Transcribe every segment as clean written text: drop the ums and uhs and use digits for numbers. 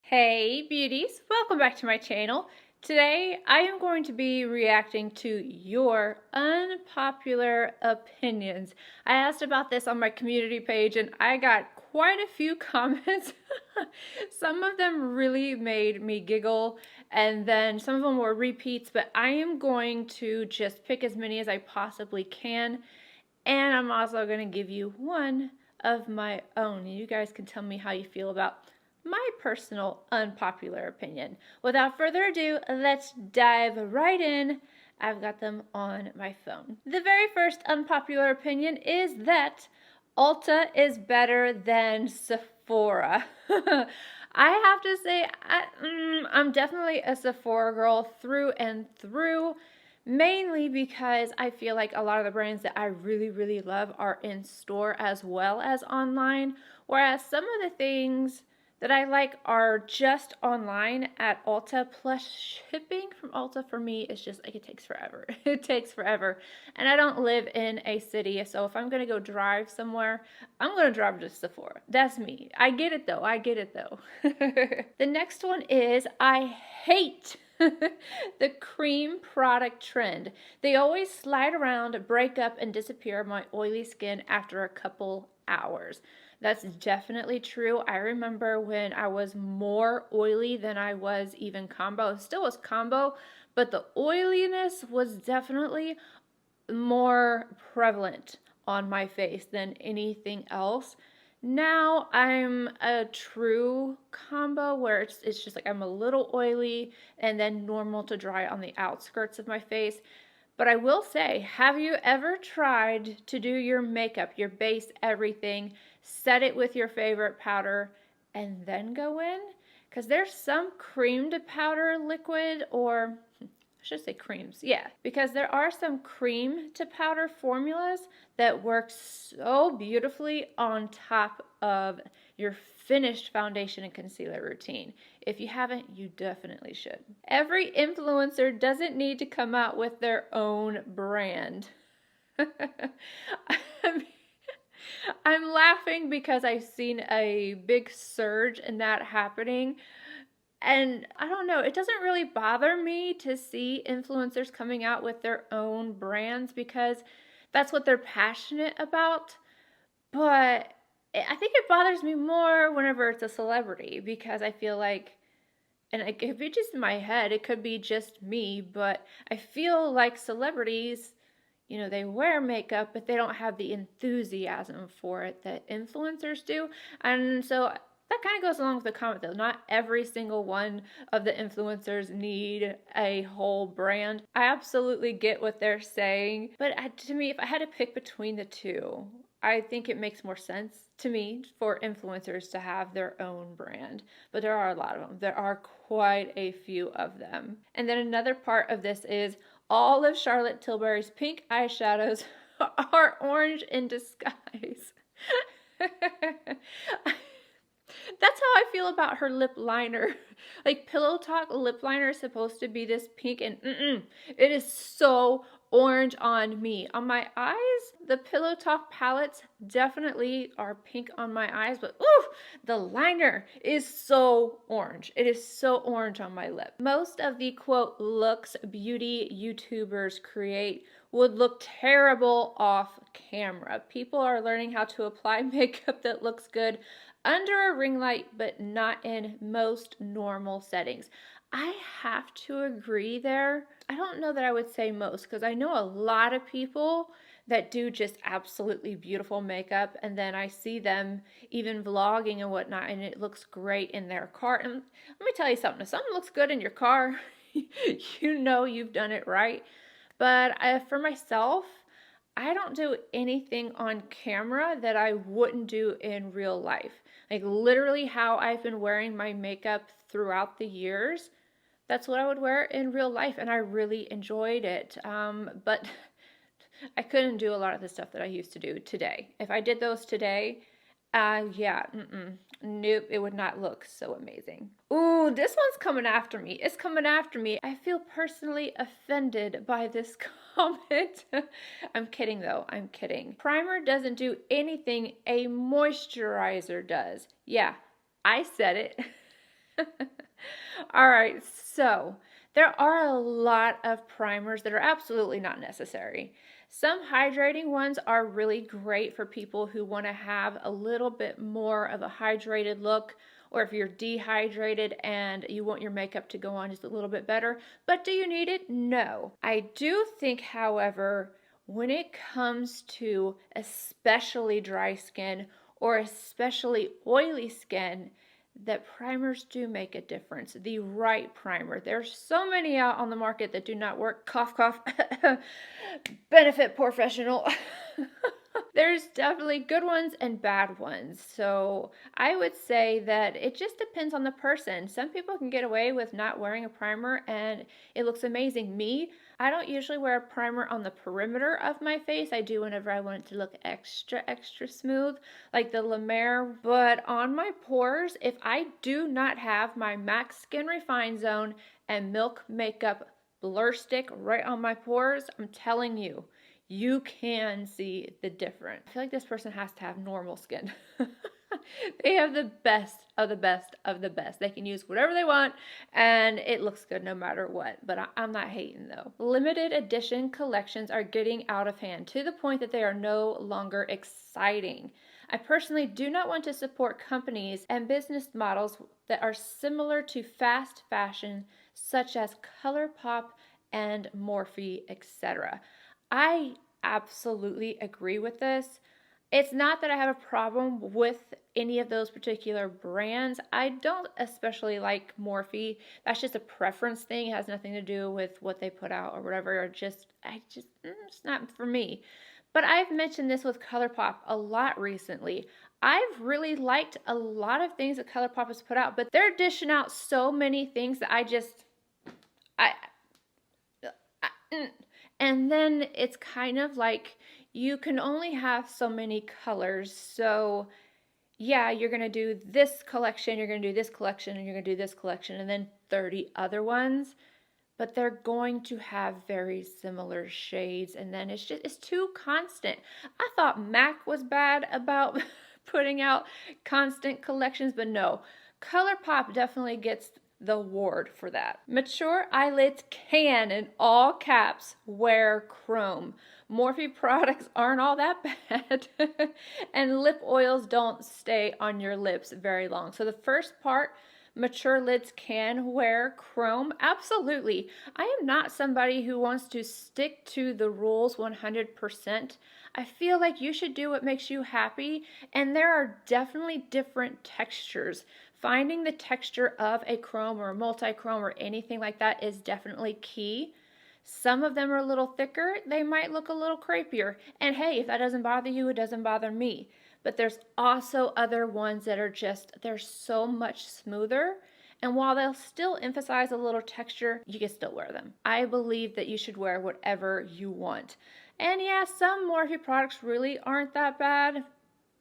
Hey beauties, welcome back to my channel. Today I am going to be reacting to your unpopular opinions. I asked about this on my community page and I got quite a few comments. Some of them really made me giggle and then some of them were repeats, but I am going to just pick as many as I possibly can, and I'm also going to give you one of my own. You guys can tell me how you feel about my personal unpopular opinion. Without further ado, let's dive right in. I've got them on my phone. The very first unpopular opinion is that Ulta is better than Sephora. I have to say, I'm definitely a Sephora girl through and through, mainly because I feel like a lot of the brands that I really love are in store as well as online, whereas some of the things that I like are just online at Ulta, plus shipping from Ulta for me is just like, it takes forever. It takes forever. And I don't live in a city, so if I'm gonna go drive somewhere, I'm gonna drive to Sephora. That's me. I get it though, The next one is, I hate the cream product trend. They always slide around, break up, and disappear my oily skin after a couple hours. That's definitely true. I remember when I was more oily than I was even combo. It still was combo, but the oiliness was definitely more prevalent on my face than anything else. Now I'm a true combo where it's just like I'm a little oily and then normal to dry on the outskirts of my face. But I will say, have you ever tried to do your makeup, your base, everything, set it with your favorite powder, and then go in? Because there's some cream to powder liquid, or I should say creams, yeah. Because there are some cream to powder formulas that work so beautifully on top of your finished foundation and concealer routine. If you haven't, you definitely should. Every influencer doesn't need to come out with their own brand. I'm laughing because I've seen a big surge in that happening. And I don't know, it doesn't really bother me to see influencers coming out with their own brands because that's what they're passionate about. But I think it bothers me more whenever it's a celebrity, because I feel like, and it could be just in my head, it could be just me, but I feel like celebrities, you know, they wear makeup, but they don't have the enthusiasm for it that influencers do. And so that kind of goes along with the comment though. Not every single one of the influencers need a whole brand. I absolutely get what they're saying, but to me, if I had to pick between the two, I think it makes more sense to me for influencers to have their own brand. But there are a lot of them. There are quite a few of them. And then another part of this is all of Charlotte Tilbury's pink eyeshadows are orange in disguise. That's how I feel about her lip liner. Like, Pillow Talk lip liner is supposed to be this pink, and it is so orange on me. On my eyes, the Pillow Talk palettes definitely are pink on my eyes, but ooh, the liner is so orange. It is so orange on my lip. Most of the quote looks beauty YouTubers create would look terrible off camera. People are learning how to apply makeup that looks good under a ring light, but not in most normal settings. I have to agree there. I don't know that I would say most, because I know a lot of people that do just absolutely beautiful makeup, and then I see them even vlogging and whatnot, and it looks great in their car. And let me tell you something, if something looks good in your car, you know you've done it right. But for myself, I don't do anything on camera that I wouldn't do in real life. Like, literally how I've been wearing my makeup throughout the years, that's what I would wear in real life, and I really enjoyed it. But I couldn't do a lot of the stuff that I used to do today. If I did those today, yeah, nope, it would not look so amazing. Ooh, this one's coming after me. It's coming after me. I feel personally offended by this comment. I'm kidding though, I'm kidding. Primer doesn't do anything a moisturizer does. Yeah, I said it. All right, so there are a lot of primers that are absolutely not necessary. Some hydrating ones are really great for people who want to have a little bit more of a hydrated look, or if you're dehydrated and you want your makeup to go on just a little bit better. But do you need it? No. I do think, however, when it comes to especially dry skin or especially oily skin, that primers do make a difference. The right primer. There's so many out on the market that do not work. Cough, cough. Benefit professional. There's definitely good ones and bad ones. So I would say that it just depends on the person. Some people can get away with not wearing a primer and it looks amazing. Me, I don't usually wear a primer on the perimeter of my face. I do whenever I want it to look extra, extra smooth, like the La Mer. But on my pores, if I do not have my MAC Skin Refine Zone and Milk Makeup Blur Stick right on my pores, I'm telling you, you can see the difference. I feel like this person has to have normal skin. They have the best of the best of the best. They can use whatever they want and it looks good no matter what. But I'm not hating though. Limited edition collections are getting out of hand to the point that they are no longer exciting. I personally do not want to support companies and business models that are similar to fast fashion, such as ColourPop and Morphe, etc. I absolutely agree with this. It's not that I have a problem with any of those particular brands. I don't especially like Morphe. That's just a preference thing. It has nothing to do with what they put out or whatever. It's not for me. But I've mentioned this with ColourPop a lot recently. I've really liked a lot of things that ColourPop has put out, but they're dishing out so many things that and then it's kind of like you can only have so many colors. So yeah, you're going to do this collection, you're going to do this collection, and you're going to do this collection, and then 30 other ones. But they're going to have very similar shades, and then it's too constant. I thought MAC was bad about putting out constant collections, but no. ColourPop definitely gets the award for that. Mature eyelids can, in all caps, wear chrome. Morphe products aren't all that bad. And lip oils don't stay on your lips very long. So the first part, mature lids can wear chrome. Absolutely. I am not somebody who wants to stick to the rules 100%. I feel like you should do what makes you happy, and there are definitely different textures. Finding the texture of a chrome or a multi-chrome or anything like that is definitely key. Some of them are a little thicker. They might look a little crepier. And hey, if that doesn't bother you, it doesn't bother me. But there's also other ones that are they're so much smoother. And while they'll still emphasize a little texture, you can still wear them. I believe that you should wear whatever you want. And yeah, some Morphe products really aren't that bad,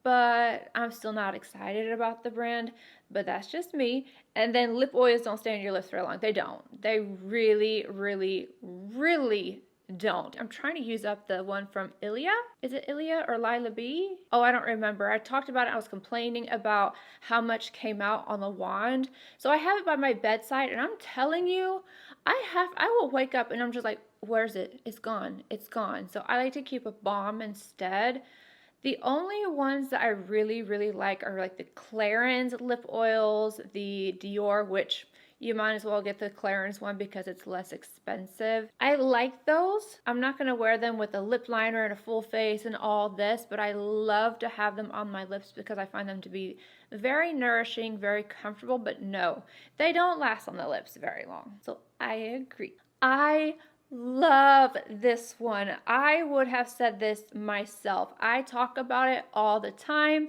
but I'm still not excited about the brand. But that's just me. And then lip oils don't stay on your lips very long. They don't. They really, really, really don't. I'm trying to use up the one from Ilia. Is it Ilia or Lila B? Oh, I don't remember. I talked about it. I was complaining about how much came out on the wand. So I have it by my bedside, and I'm telling you, I will wake up and I'm just like, where's it? It's gone. It's gone. So I like to keep a balm instead. The only ones that I really, really like are like the Clarins lip oils, the Dior, which you might as well get the Clarins one because it's less expensive. I like those. I'm not going to wear them with a lip liner and a full face and all this, but I love to have them on my lips because I find them to be very nourishing, very comfortable, but no, they don't last on the lips very long. So I agree. I love this one. I would have said this myself. I talk about it all the time.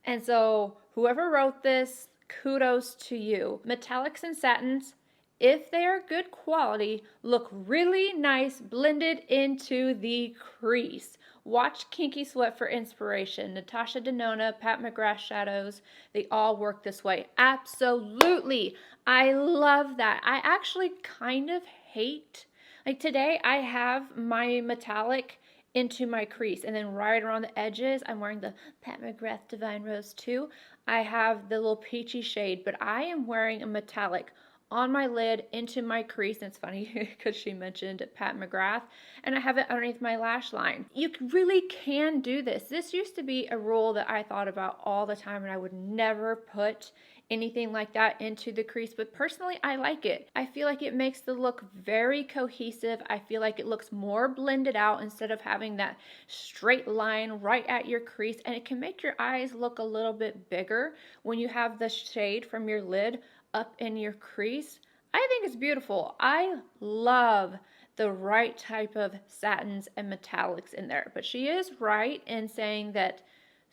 And so whoever wrote this, kudos to you. Metallics and satins, if they are good quality, look really nice blended into the crease. Watch Kinky Sweat for inspiration. Natasha Denona, Pat McGrath shadows, they all work this way. Absolutely. I love that. I actually kind of hate, like today I have my metallic into my crease, and then right around the edges, I'm wearing the Pat McGrath Divine Rose 2. I have the little peachy shade, but I am wearing a metallic on my lid into my crease. And it's funny because she mentioned Pat McGrath, and I have it underneath my lash line. You really can do this. This used to be a rule that I thought about all the time, and I would never put anything like that into the crease, but personally I like it. I feel like it makes the look very cohesive. I feel like it looks more blended out instead of having that straight line right at your crease, and it can make your eyes look a little bit bigger when you have the shade from your lid up in your crease. I think it's beautiful. I love the right type of satins and metallics in there, but she is right in saying that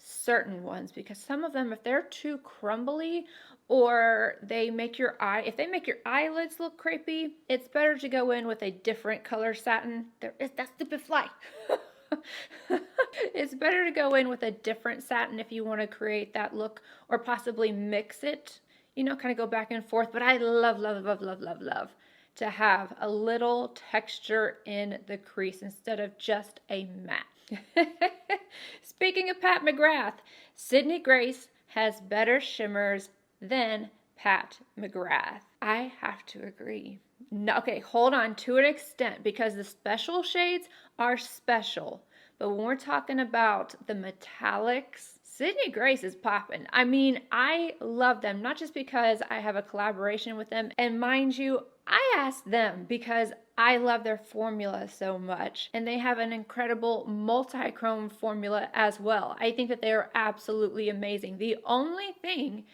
certain ones, because some of them, if they're too crumbly or they make your if they make your eyelids look crepey, it's better to go in with a different color satin. There is that stupid fly. It's better to go in with a different satin if you want to create that look, or possibly mix it, you know, kind of go back and forth. But I love, love, love, love, love, love to have a little texture in the crease instead of just a matte. Speaking of Pat McGrath, Sydney Grace has better shimmers than Pat McGrath. I have to agree. No, okay, hold on, to an extent, because the special shades are special. But when we're talking about the metallics, Sydney Grace is popping. I mean, I love them, not just because I have a collaboration with them. And mind you, I asked them because I love their formula so much. And they have an incredible multi-chrome formula as well. I think that they are absolutely amazing. The only thing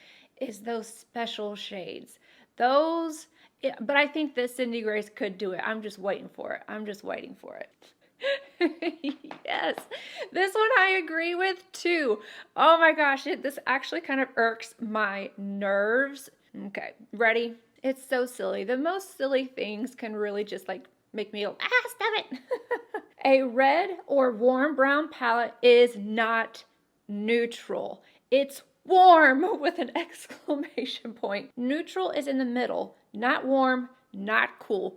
is those special shades. Those, but I think that Sydney Grace could do it. I'm just waiting for it. I'm just waiting for it. Yes, this one I agree with too. Oh my gosh, this actually kind of irks my nerves. Okay, ready? It's so silly. The most silly things can really just like make me go, ah, stop it. A red or warm brown palette is not neutral. It's warm with an exclamation point. Neutral is in the middle, not warm, not cool.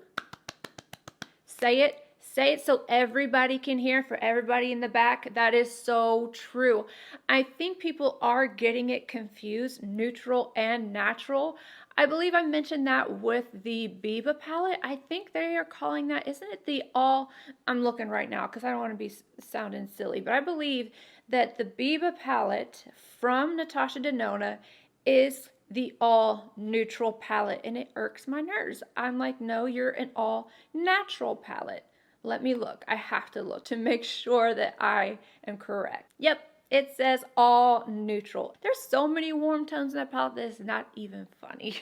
Say it. Say it so everybody can hear, for everybody in the back. That is so true. I think people are getting it confused, neutral and natural. I believe I mentioned that with the Biba palette. I think they are calling that, isn't it the all, I'm looking right now because I don't want to be sounding silly, but I believe that the Biba palette from Natasha Denona is the all neutral palette, and it irks my nerves. I'm like, no, you're an all natural palette. Let me look. I have to look to make sure that I am correct. Yep, it says all neutral. There's so many warm tones in that palette that it's not even funny.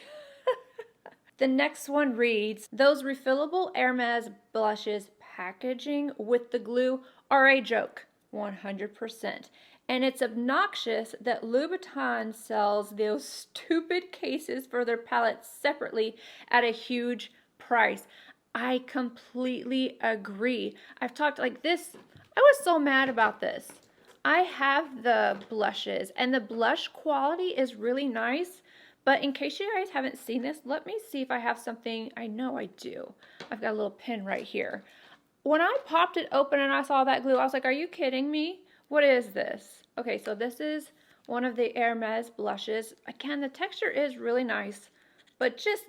The next one reads, those refillable Hermes blushes packaging with the glue are a joke, 100%. And it's obnoxious that Louboutin sells those stupid cases for their palettes separately at a huge price. I completely agree. I've talked like this. I was so mad about this. I have the blushes, and the blush quality is really nice. But in case you guys haven't seen this, let me see if I have something. I know I do. I've got a little pin right here. When I popped it open and I saw that glue, I was like, are you kidding me? What is this? Okay, so this is one of the Hermes blushes. Again, the texture is really nice, but just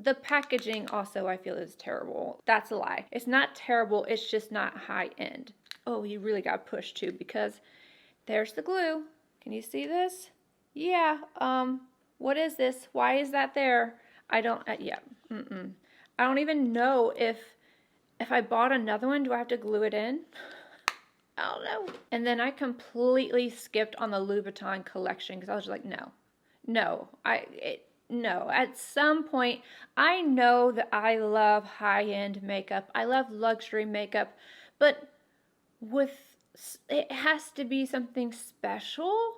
the packaging also I feel is terrible. That's a lie. It's not terrible, it's just not high end. Oh, you really got pushed too, because there's the glue. Can you see this? Yeah, what is this? Why is that there? I don't, yeah, I don't even know if I bought another one, do I have to glue it in? I don't know. And then I completely skipped on the Louboutin collection because I was just like, no. No, at some point, I know that I love high-end makeup. I love luxury makeup, but it has to be something special,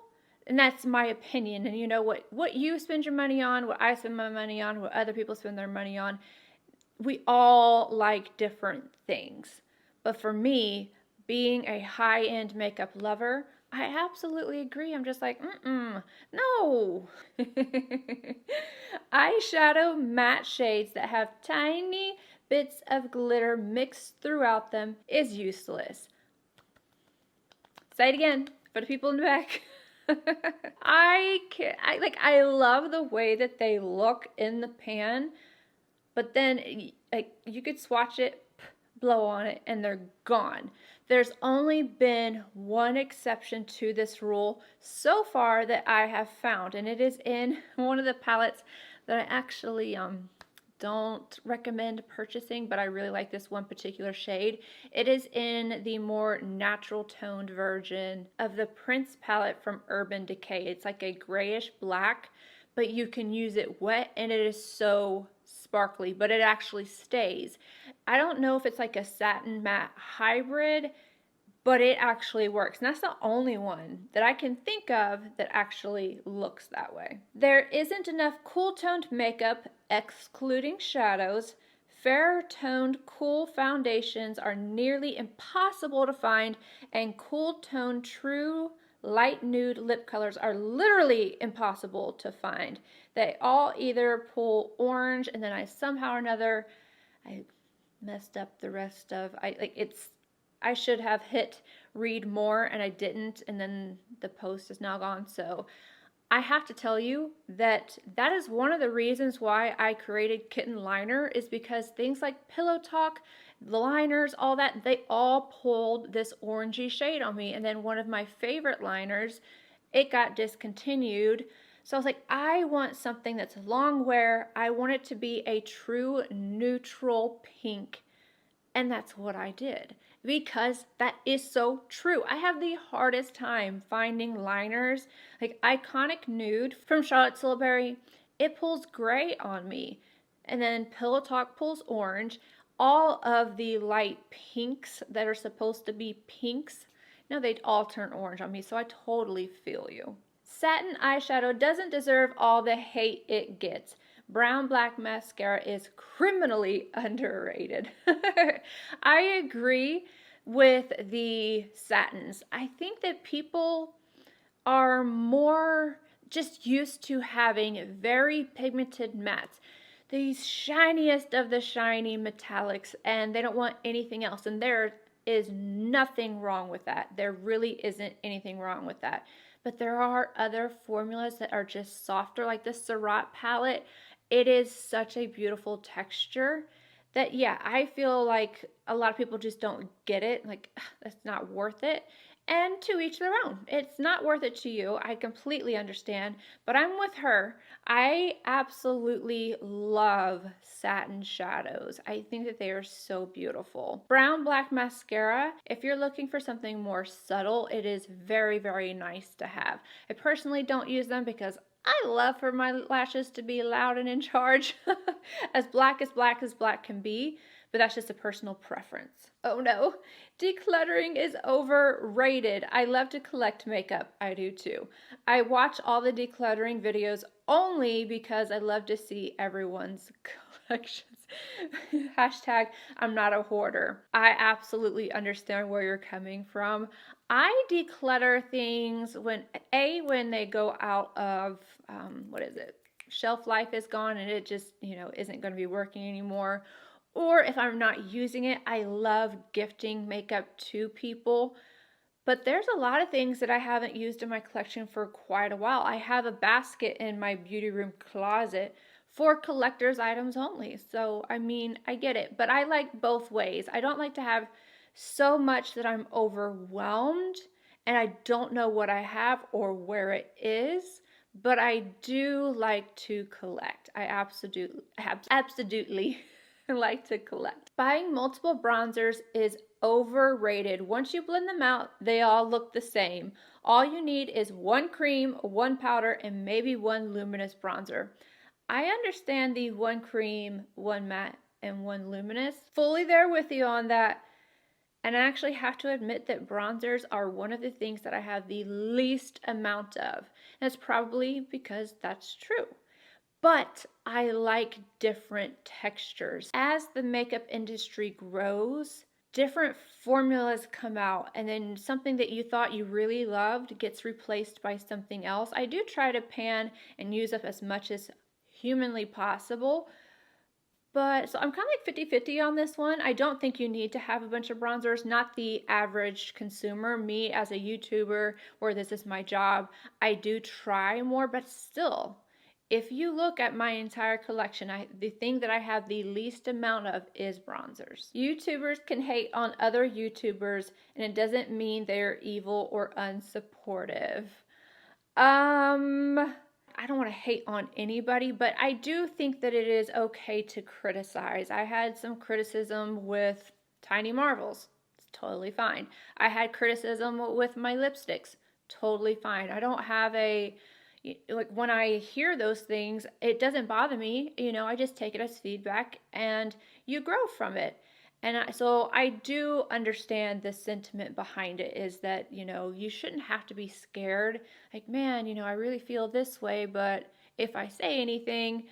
and that's my opinion. And you know what you spend your money on, what I spend my money on, what other people spend their money on, we all like different things. But for me, being a high-end makeup lover, I absolutely agree. I'm just like, no. Eyeshadow matte shades that have tiny bits of glitter mixed throughout them is useless. Say it again for the people in the back. I love the way that they look in the pan, but then like you could swatch it, blow on it, and they're gone. There's only been one exception to this rule so far that I have found, and it is in one of the palettes that I actually don't recommend purchasing, but I really like this one particular shade. It is in the more natural toned version of the Prince palette from Urban Decay. It's like a grayish black, but you can use it wet and it is so sparkly, but it actually stays. I don't know if it's like a satin matte hybrid, but it actually works. And that's the only one that I can think of that actually looks that way. There isn't enough cool toned makeup, excluding shadows. Fair toned cool foundations are nearly impossible to find, and cool toned true light nude lip colors are literally impossible to find. They all either pull orange, and then I somehow or another, I messed up the rest of, I should have hit read more and I didn't, and then the post is now gone. So I have to tell you that that is one of the reasons why I created Kitten Liner, is because things like Pillow Talk, the liners, all that, they all pulled this orangey shade on me. And then one of my favorite liners, it got discontinued. So I was like, I want something that's long wear. I want it to be a true neutral pink. And that's what I did, because that is so true. I have the hardest time finding liners. Like Iconic Nude from Charlotte Tilbury, it pulls gray on me. And then Pillow Talk pulls orange. All of the light pinks that are supposed to be pinks, no, they all turn orange on me, so I totally feel you. Satin eyeshadow doesn't deserve all the hate it gets. Brown Black mascara is criminally underrated. I agree with the satins. I think that people are more just used to having very pigmented mattes, these shiniest of the shiny metallics, and they don't want anything else. And there is nothing wrong with that. There really isn't anything wrong with that. But there are other formulas that are just softer, like the Serat palette. It is such a beautiful texture that, yeah, I feel like a lot of people just don't get it. Like, that's not worth it. And to each their own. It's not worth it to you. I completely understand. But I'm with her. I absolutely love satin shadows. I think that they are so beautiful. Brown Black mascara, if you're looking for something more subtle, it is very, very nice to have. I personally don't use them because I love for my lashes to be loud and in charge. as black can be, but that's just a personal preference. Oh no, decluttering is overrated. I love to collect makeup. I do too. I watch all the decluttering videos only because I love to see everyone's collections. Hashtag, I'm not a hoarder. I absolutely understand where you're coming from. I declutter things when they go out of, shelf life is gone and it just, isn't going to be working anymore. Or if I'm not using it, I love gifting makeup to people. But there's a lot of things that I haven't used in my collection for quite a while. I have a basket in my beauty room closet for collector's items only. So, I mean, I get it. But I like both ways. I don't like to have so much that I'm overwhelmed and I don't know what I have or where it is. But I do like to collect. I absolutely like to collect. Buying multiple bronzers is overrated. Once you blend them out, they all look the same. All you need is one cream, one powder, and maybe one luminous bronzer. I understand the one cream, one matte, and one luminous. Fully there with you on that. And I actually have to admit that bronzers are one of the things that I have the least amount of. And it's probably because that's true. But I like different textures. As the makeup industry grows, different formulas come out, and then something that you thought you really loved gets replaced by something else. I do try to pan and use up as much as humanly possible, But, so I'm kind of like 50-50 on this one. I don't think you need to have a bunch of bronzers. Not the average consumer. Me as a YouTuber, where this is my job, I do try more, but still, if you look at my entire collection, the thing that I have the least amount of is bronzers. YouTubers can hate on other YouTubers, and it doesn't mean they're evil or unsupportive. I don't want to hate on anybody, but I do think that it is okay to criticize. I had some criticism with Tiny Marvels. It's totally fine. I had criticism with my lipsticks. Totally fine. I don't have like, when I hear those things, it doesn't bother me. You know, I just take it as feedback and you grow from it. And so I do understand the sentiment behind it, is that, you know, you shouldn't have to be scared. Like, man, you know, I really feel this way, but if I say anything,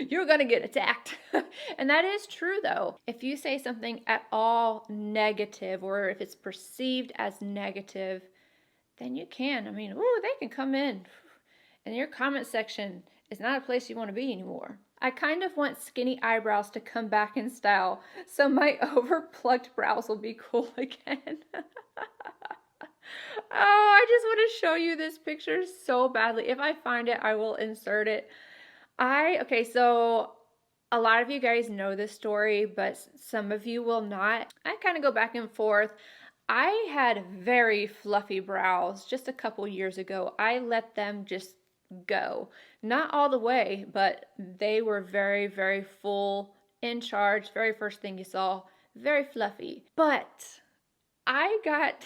you're going to get attacked. And that is true, though. If you say something at all negative, or if it's perceived as negative, then you can. I mean, ooh, they can come in. And your comment section is not a place you want to be anymore. I kind of want skinny eyebrows to come back in style, so my over-plucked brows will be cool again. Oh, I just want to show you this picture so badly. If I find it, I will insert it. Okay, so a lot of you guys know this story, but some of you will not. I kind of go back and forth. I had very fluffy brows just a couple years ago. I let them just go. Not all the way, but they were very, very full, in charge. Very first thing you saw, very fluffy. But I got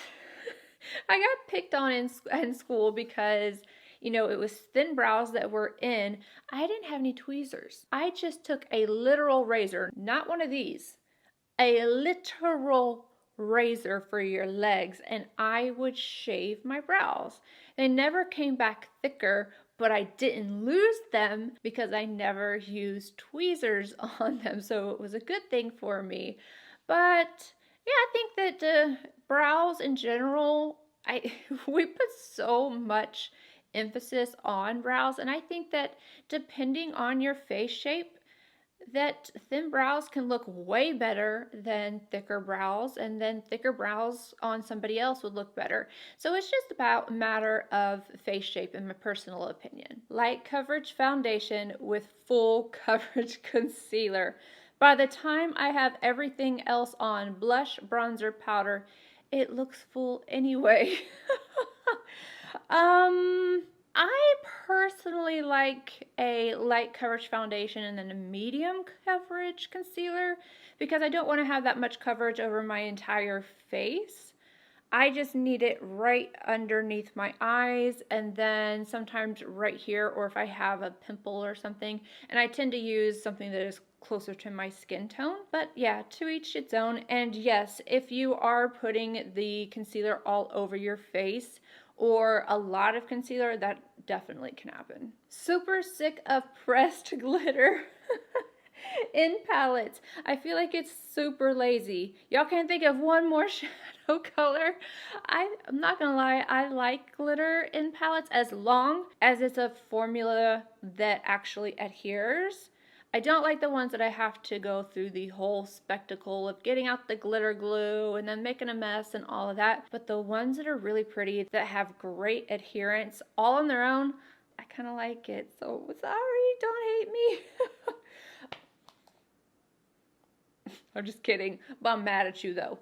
picked on in school because, you know, it was thin brows that were in. I didn't have any tweezers. I just took a literal razor, not one of these, a literal razor for your legs, and I would shave my brows. They never came back thicker, but I didn't lose them because I never used tweezers on them, so it was a good thing for me. But yeah, I think that brows in general, we put so much emphasis on brows, and I think that depending on your face shape, that thin brows can look way better than thicker brows, and then thicker brows on somebody else would look better. So it's just about a matter of face shape, in my personal opinion. Light coverage foundation with full coverage concealer. By the time I have everything else on, blush, bronzer, powder, it looks full anyway. I personally like a light coverage foundation and then a medium coverage concealer because I don't want to have that much coverage over my entire face. I just need it right underneath my eyes, and then sometimes right here, or if I have a pimple or something. And I tend to use something that is closer to my skin tone. But yeah, to each its own. And yes, if you are putting the concealer all over your face, or a lot of concealer, that definitely can happen. Super sick of pressed glitter in palettes. I feel like it's super lazy. Y'all can't think of one more shadow color. I'm not gonna lie, I like glitter in palettes as long as it's a formula that actually adheres. I don't like the ones that I have to go through the whole spectacle of getting out the glitter glue and then making a mess and all of that. But the ones that are really pretty, that have great adherence all on their own, I kind of like it. So sorry, don't hate me. I'm just kidding, but I'm mad at you though.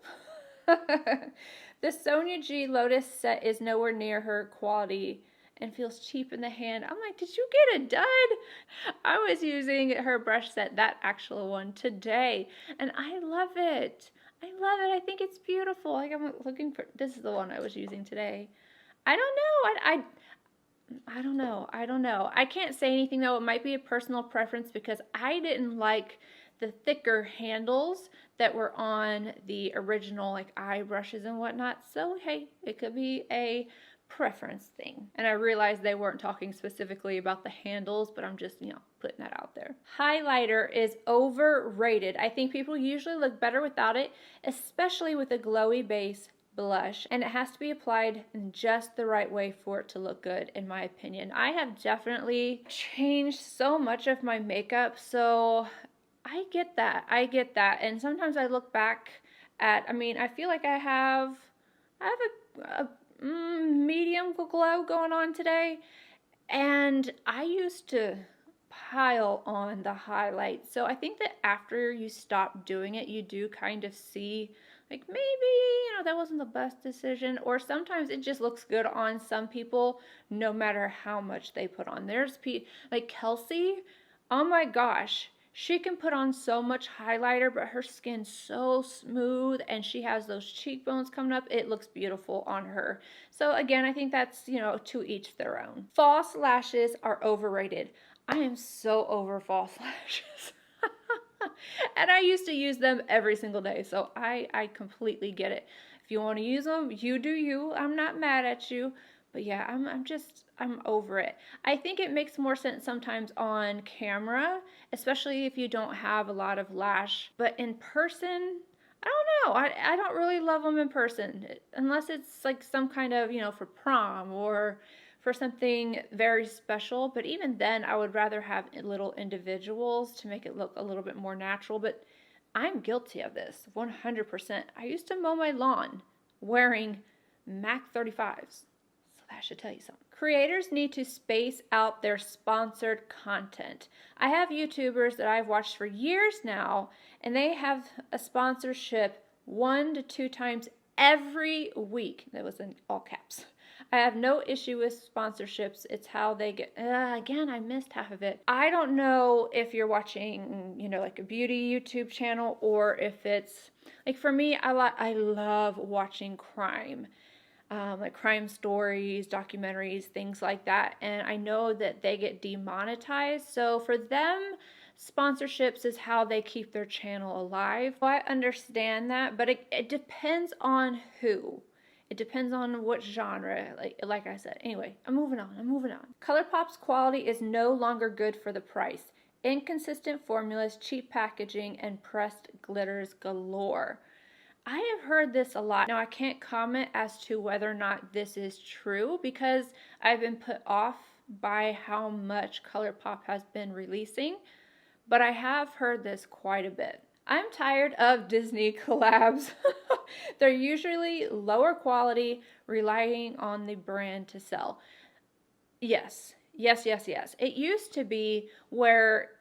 The Sonia G Lotus set is nowhere near her quality and feels cheap in the hand. I'm like, did you get a dud? I was using her brush set, that actual one, today, and I love it. I love it. I think it's beautiful. Like, I'm looking for, this is the one I was using today. I don't know. I don't know. I can't say anything though. It might be a personal preference because I didn't like the thicker handles that were on the original like eye brushes and whatnot. So hey, it could be a preference thing. And I realized they weren't talking specifically about the handles, but I'm just, you know, putting that out there. Highlighter is overrated. I think people usually look better without it, especially with a glowy base blush, and it has to be applied in just the right way for it to look good, in my opinion. I have definitely changed so much of my makeup, so I get that. I get that. And sometimes I look back at, I mean, I feel like I have a medium glow going on today. And I used to pile on the highlight. So I think that after you stop doing it, you do kind of see, like, maybe, you know, that wasn't the best decision. Or sometimes it just looks good on some people, no matter how much they put on. There's like Kelsey, oh my gosh. She can put on so much highlighter, but her skin's so smooth and she has those cheekbones coming up. It looks beautiful on her. So again, I think that's, you know, to each their own. False lashes are overrated. I am so over false lashes. And I used to use them every single day. So I completely get it. If you want to use them, you do you. I'm not mad at you. But yeah, I'm over it. I think it makes more sense sometimes on camera, especially if you don't have a lot of lash. But in person, I don't know. I don't really love them in person. Unless it's like some kind of, you know, for prom or for something very special. But even then, I would rather have little individuals to make it look a little bit more natural. But I'm guilty of this, 100%. I used to mow my lawn wearing MAC 35s. That should tell you something. Creators need to space out their sponsored content. I have YouTubers that I've watched for years now, and they have a sponsorship 1 to 2 times every week. That was in all caps. I have no issue with sponsorships. It's how they get, again, I missed half of it. I don't know if you're watching, you know, like a beauty YouTube channel, or if it's, like for me, I love watching crime. Like crime stories, documentaries, things like that. And I know that they get demonetized. So for them, sponsorships is how they keep their channel alive. I understand that, but it depends on who. It depends on what genre, like I said. Anyway, I'm moving on. ColourPop's quality is no longer good for the price. Inconsistent formulas, cheap packaging, and pressed glitters galore. I have heard this a lot. Now, I can't comment as to whether or not this is true because I've been put off by how much ColourPop has been releasing, but I have heard this quite a bit. I'm tired of Disney collabs. They're usually lower quality, relying on the brand to sell. Yes. It used to be where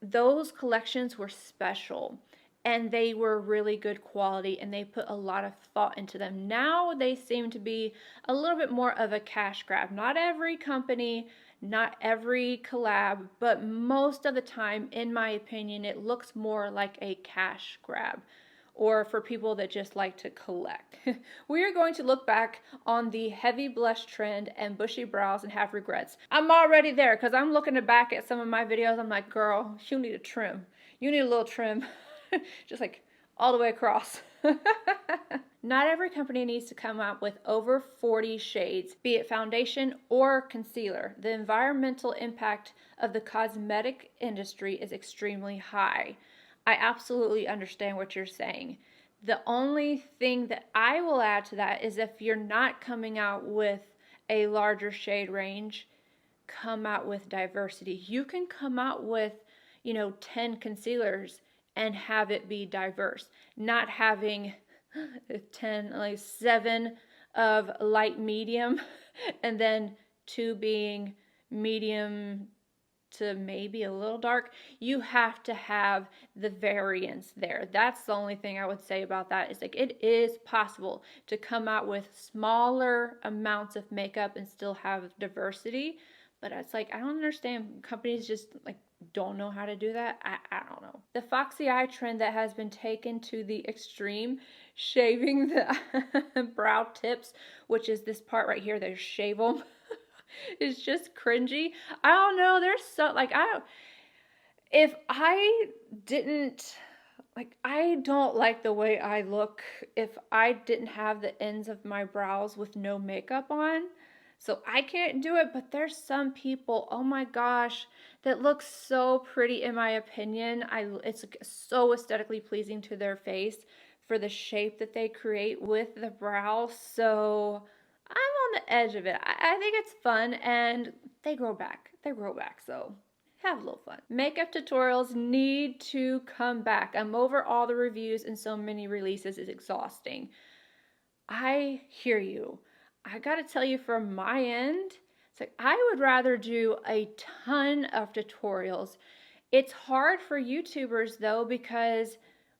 those collections were special. And they were really good quality and they put a lot of thought into them. Now they seem to be a little bit more of a cash grab. Not every company, not every collab, but most of the time, in my opinion, it looks more like a cash grab, or for people that just like to collect. We are going to look back on the heavy blush trend and bushy brows and have regrets. I'm already there because I'm looking back at some of my videos. I'm like, girl, you need a trim. You need a little trim. Just like all the way across. Not every company needs to come out with over 40 shades, be it foundation or concealer. The environmental impact of the cosmetic industry is extremely high. I absolutely understand what you're saying. The only thing that I will add to that is if you're not coming out with a larger shade range, come out with diversity. You can come out with, you know, 10 concealers and have it be diverse, not having 10, like 7 of light medium and then 2 being medium to maybe a little dark. You have to have the variance there. That's the only thing I would say about that, is like it is possible to come out with smaller amounts of makeup and still have diversity. But it's like, I don't understand. Companies just like don't know how to do that. I don't know. The foxy eye trend that has been taken to the extreme, shaving the brow tips, which is this part right here, they shave them, is just cringy. I don't know. There's so, like, if I didn't, like, I don't like the way I look if I didn't have the ends of my brows with no makeup on. So I can't do it, but there's some people, oh my gosh, that look so pretty in my opinion. It's so aesthetically pleasing to their face for the shape that they create with the brow. So I'm on the edge of it. I think it's fun and they grow back. So have a little fun. Makeup tutorials need to come back. I'm over all the reviews and so many releases is exhausting. I hear you. I gotta tell you, from my end, it's like I would rather do a ton of tutorials. It's hard for YouTubers though, because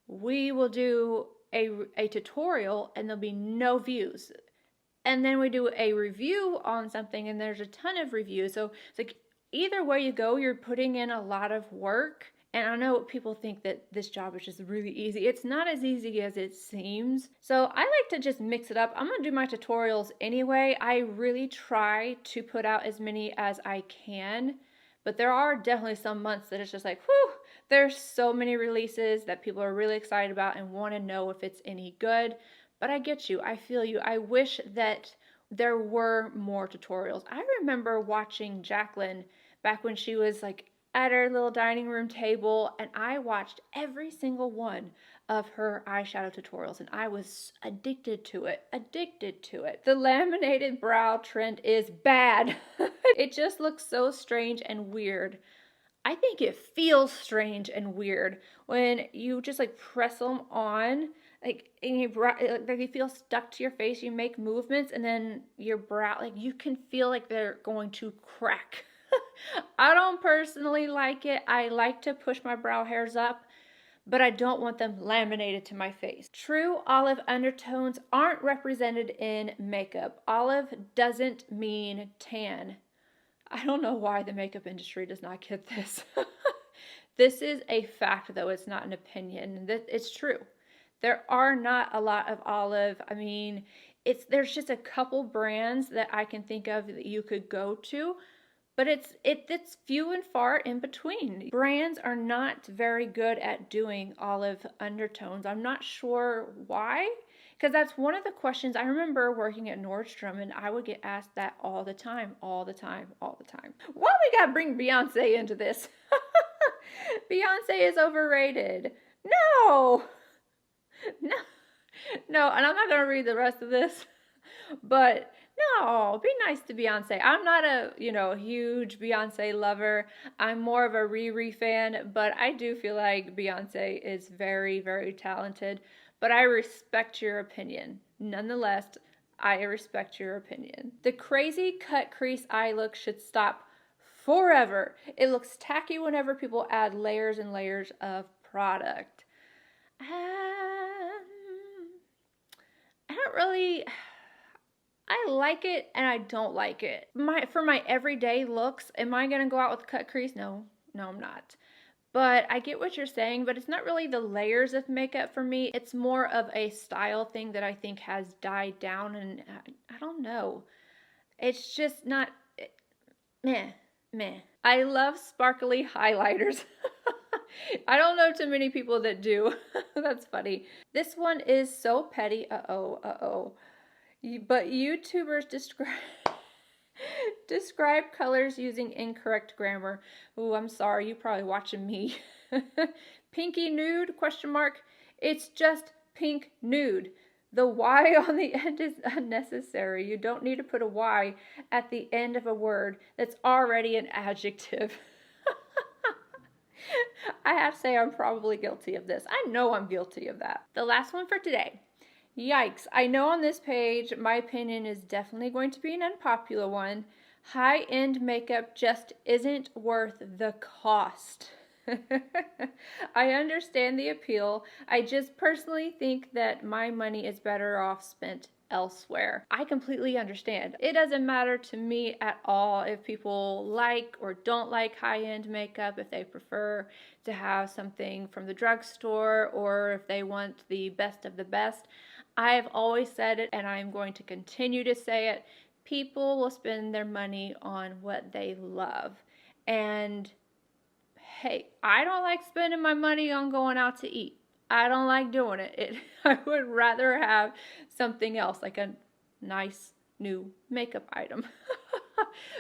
we will do a tutorial and there'll be no views. And then we do a review on something and there's a ton of reviews. So it's like either way you go, you're putting in a lot of work. And I know people think that this job is just really easy. It's not as easy as it seems. So I like to just mix it up. I'm gonna do my tutorials anyway. I really try to put out as many as I can, but there are definitely some months that it's just like, whew, there's so many releases that people are really excited about and want to know if it's any good. But I get you, I feel you. I wish that there were more tutorials. I remember watching JACLYN back when she was like at her little dining room table, and I watched every single one of her eyeshadow tutorials and I was addicted to it, The laminated brow trend is bad. It just looks so strange and weird. I think it feels strange and weird when you just like press them on, like, and your brow, like they feel stuck to your face. You make movements and then your brow, like you can feel like they're going to crack. I don't personally like it. I like to push my brow hairs up, but I don't want them laminated to my face. True olive undertones aren't represented in makeup. Olive doesn't mean tan. I don't know why the makeup industry does not get this. This is a fact though, it's not an opinion. It's true. There are not a lot of olive. I mean, there's just a couple brands that I can think of that you could go to, but it's few and far in between. Brands are not very good at doing olive undertones. I'm not sure why, because that's one of the questions. I remember working at Nordstrom and I would get asked that all the time. Why we gotta bring Beyonce into this? Beyonce is overrated. No, and I'm not gonna read the rest of this, but no, be nice to Beyonce. I'm not a, huge Beyonce lover. I'm more of a Riri fan, but I do feel like Beyonce is very, very talented. But I respect your opinion. Nonetheless, I respect your opinion. The crazy cut crease eye look should stop forever. It looks tacky whenever people add layers and layers of product. I don't really... I like it and I don't like it. For my everyday looks, am I going to go out with cut crease? No, I'm not. But I get what you're saying, but it's not really the layers of makeup for me. It's more of a style thing that I think has died down, and I don't know. It's just not, meh. I love sparkly highlighters. I don't know too many people that do. That's funny. This one is so petty. But YouTubers describe colors using incorrect grammar. Ooh, I'm sorry, you're probably watching me. Pinky nude, ? It's just pink nude. The Y on the end is unnecessary. You don't need to put a Y at the end of a word that's already an adjective. I have to say I'm probably guilty of this. I know I'm guilty of that. The last one for today. Yikes, I know on this page, my opinion is definitely going to be an unpopular one. High-end makeup just isn't worth the cost. I understand the appeal. I just personally think that my money is better off spent elsewhere. I completely understand. It doesn't matter to me at all if people like or don't like high-end makeup, if they prefer to have something from the drugstore or if they want the best of the best. I've always said it and I'm going to continue to say it. People will spend their money on what they love. And hey, I don't like spending my money on going out to eat. I don't like doing it. I would rather have something else, like a nice new makeup item.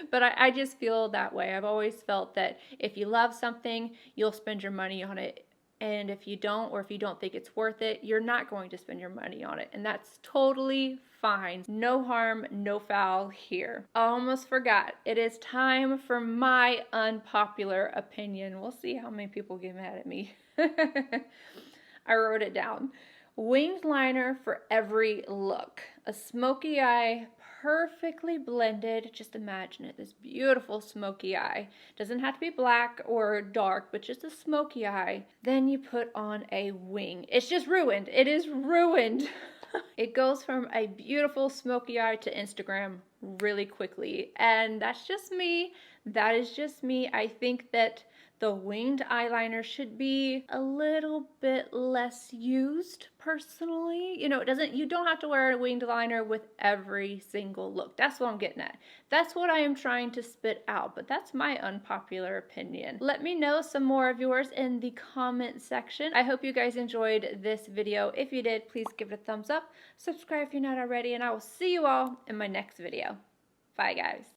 But I just feel that way. I've always felt that if you love something, you'll spend your money on it And if you don't, or if you don't think it's worth it, you're not going to spend your money on it. And that's totally fine. No harm, no foul here. I almost forgot. It is time for my unpopular opinion. We'll see how many people get mad at me. I wrote it down. Winged liner for every look. A smoky eye, perfectly blended. Just imagine it, this beautiful smoky eye. Doesn't have to be black or dark, but just a smoky eye. Then you put on a wing. It's just ruined. It is ruined. It goes from a beautiful smoky eye to Instagram really quickly. And that's just me. That is just me. I think that the winged eyeliner should be a little bit less used, personally. You know, you don't have to wear a winged liner with every single look. That's what I'm getting at. That's what I am trying to spit out, but that's my unpopular opinion. Let me know some more of yours in the comment section. I hope you guys enjoyed this video. If you did, please give it a thumbs up. Subscribe if you're not already, and I will see you all in my next video. Bye, guys.